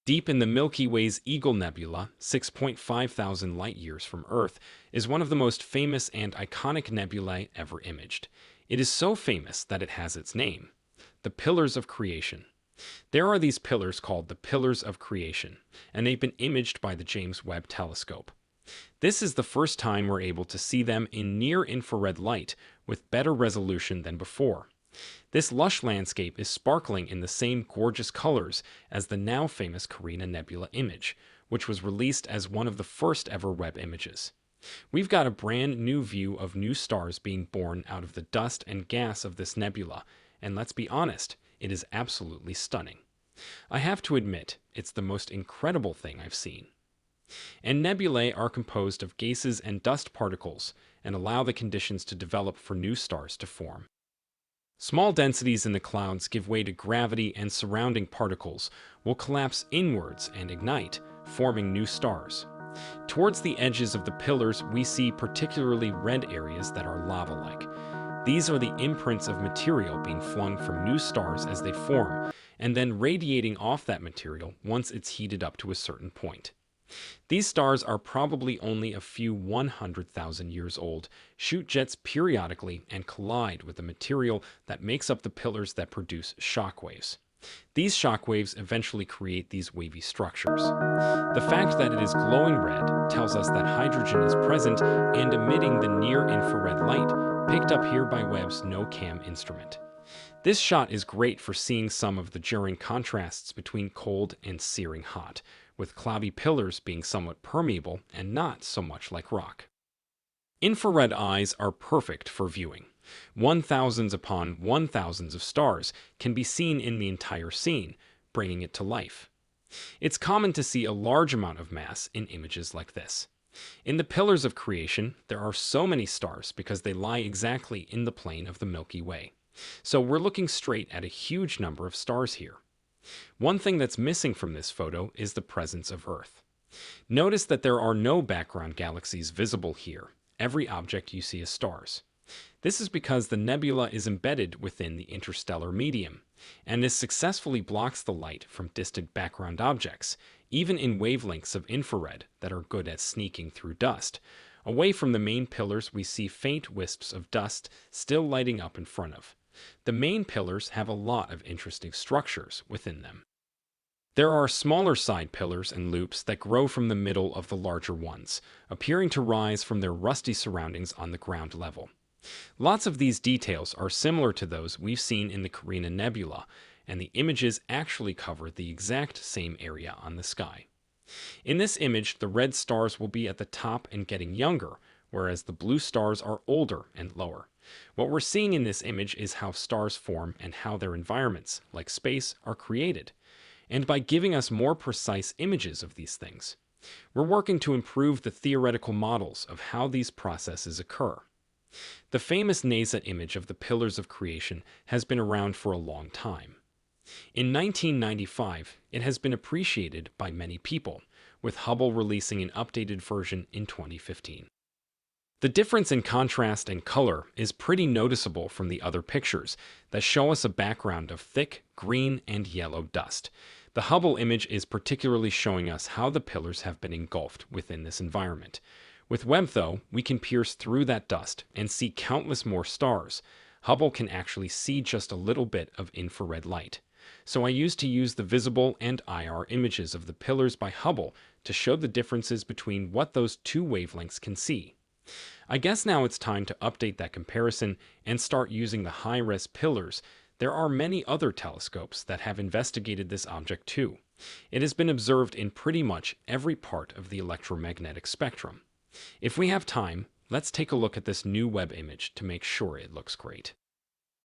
Deep in the Milky Way's Eagle Nebula, 6.5 thousand light-years from Earth, is one of the most famous and iconic nebulae ever imaged. It is so famous that it has its name, the Pillars of Creation. There are these pillars called the Pillars of Creation, and they've been imaged by the James Webb Telescope. This is the first time we're able to see them in near-infrared light with better resolution than before. This lush landscape is sparkling in the same gorgeous colors as the now famous Carina Nebula image, which was released as one of the first ever Webb images. We've got a brand new view of new stars being born out of the dust and gas of this nebula, and let's be honest, it is absolutely stunning. I have to admit, it's the most incredible thing I've seen. And nebulae are composed of gases and dust particles and allow the conditions to develop for new stars to form. Small densities in the clouds give way to gravity, and surrounding particles will collapse inwards and ignite, forming new stars. Towards the edges of the pillars, we see particularly red areas that are lava-like. These are the imprints of material being flung from new stars as they form, and then radiating off that material once it's heated up to a certain point. These stars are probably only a few 100,000 years old, shoot jets periodically, and collide with the material that makes up the pillars that produce shockwaves. These shockwaves eventually create these wavy structures. The fact that it is glowing red tells us that hydrogen is present and emitting the near-infrared light picked up here by Webb's NOCAM instrument. This shot is great for seeing some of the jarring contrasts between cold and searing hot, with cloudy pillars being somewhat permeable and not so much like rock. Infrared eyes are perfect for viewing. 1,000s upon 1,000s of stars can be seen in the entire scene, bringing it to life. It's common to see a large amount of mass in images like this. In the Pillars of Creation, there are so many stars because they lie exactly in the plane of the Milky Way. So we're looking straight at a huge number of stars here. One thing that's missing from this photo is the presence of Earth. Notice that there are no background galaxies visible here. Every object you see is stars. This is because the nebula is embedded within the interstellar medium, and this successfully blocks the light from distant background objects, even in wavelengths of infrared that are good at sneaking through dust. Away from the main pillars, we see faint wisps of dust still lighting up in front of. The main pillars have a lot of interesting structures within them. There are smaller side pillars and loops that grow from the middle of the larger ones, appearing to rise from their rusty surroundings on the ground level. Lots of these details are similar to those we've seen in the Carina Nebula, and the images actually cover the exact same area on the sky. In this image, the red stars will be at the top and getting younger, whereas the blue stars are older and lower. What we're seeing in this image is how stars form and how their environments, like space, are created. And by giving us more precise images of these things, we're working to improve the theoretical models of how these processes occur. The famous NASA image of the Pillars of Creation has been around for a long time. In 1995, it has been appreciated by many people, with Hubble releasing an updated version in 2015. The difference in contrast and color is pretty noticeable from the other pictures that show us a background of thick green and yellow dust. The Hubble image is particularly showing us how the pillars have been engulfed within this environment. With Webb, though, we can pierce through that dust and see countless more stars. Hubble can actually see just a little bit of infrared light. So I used to use the visible and IR images of the pillars by Hubble to show the differences between what those two wavelengths can see. I guess now it's time to update that comparison and start using the high-res pillars. There are many other telescopes that have investigated this object too. It has been observed in pretty much every part of the electromagnetic spectrum. If we have time, let's take a look at this new Webb image to make sure it looks great.